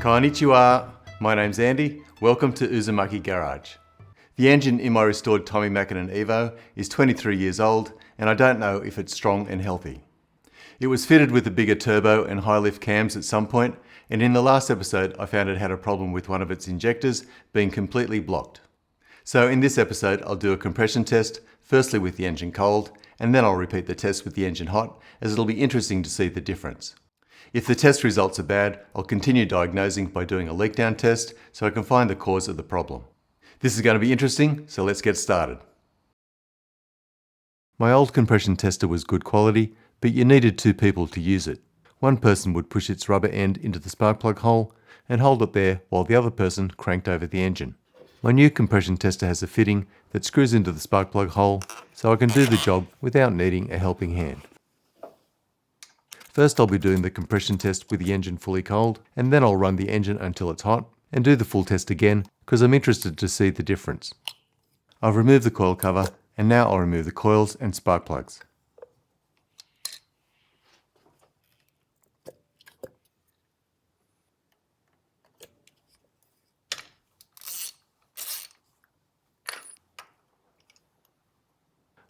Konnichiwa, my name's Andy. Welcome to Uzumaki Garage. The engine in my restored Tommy Mackinnon Evo is 23 years old and I don't know if it's strong and healthy. It was fitted with a bigger turbo and high lift cams at some point, and in the last episode I found it had a problem with one of its injectors being completely blocked. So in this episode I'll do a compression test, firstly with the engine cold, and then I'll repeat the test with the engine hot, as it'll be interesting to see the difference. If the test results are bad, I'll continue diagnosing by doing a leak down test so I can find the cause of the problem. This is going to be interesting, so let's get started. My old compression tester was good quality, but you needed two people to use it. One person would push its rubber end into the spark plug hole and hold it there while the other person cranked over the engine. My new compression tester has a fitting that screws into the spark plug hole, so I can do the job without needing a helping hand. First I'll be doing the compression test with the engine fully cold, and then I'll run the engine until it's hot and do the full test again because I'm interested to see the difference. I've removed the coil cover and now I'll remove the coils and spark plugs.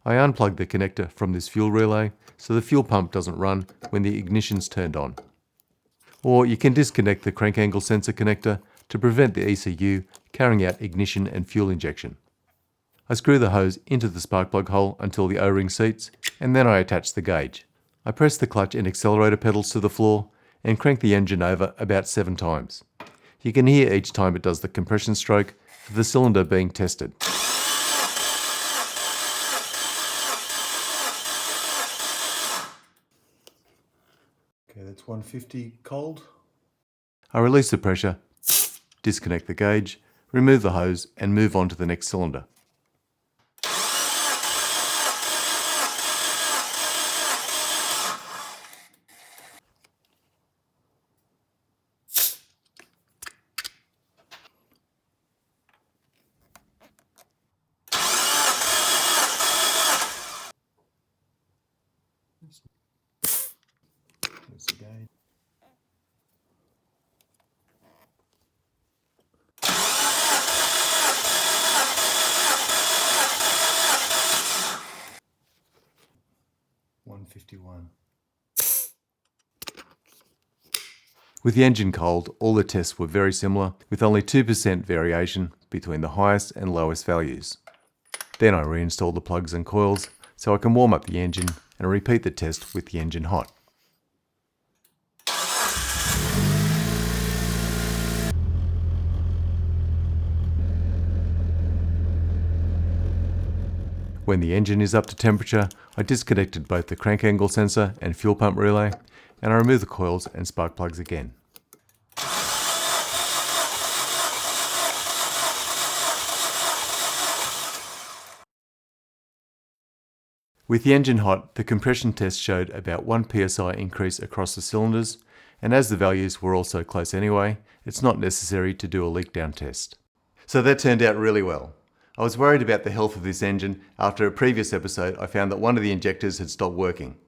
I unplug the connector from this fuel relay so the fuel pump doesn't run when the ignition's turned on. Or you can disconnect the crank angle sensor connector to prevent the ECU carrying out ignition and fuel injection. I screw the hose into the spark plug hole until the O-ring seats, and then I attach the gauge. I press the clutch and accelerator pedals to the floor and crank the engine over about 7 times. You can hear each time it does the compression stroke of the cylinder being tested. Okay, that's 150 cold. I release the pressure, disconnect the gauge, remove the hose and move on to the next cylinder. There's the gauge. With the engine cold, all the tests were very similar, with only 2% variation between the highest and lowest values. Then I reinstalled the plugs and coils so I can warm up the engine and repeat the test with the engine hot. When the engine is up to temperature, I disconnected both the crank angle sensor and fuel pump relay, and I remove the coils and spark plugs again. With the engine hot, the compression test showed about 1 psi increase across the cylinders, and as the values were also close anyway, it's not necessary to do a leak down test. So that turned out really well. I was worried about the health of this engine after a previous episode I found that one of the injectors had stopped working.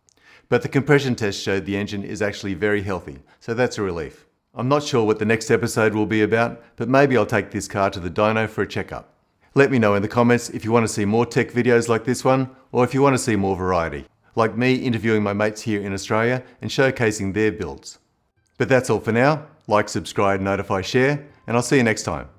But the compression test showed the engine is actually very healthy, so that's a relief. I'm not sure what the next episode will be about, but maybe I'll take this car to the dyno for a checkup. Let me know in the comments if you want to see more tech videos like this one, or if you want to see more variety, like me interviewing my mates here in Australia and showcasing their builds. But that's all for now. Like, subscribe, notify, share, and I'll see you next time.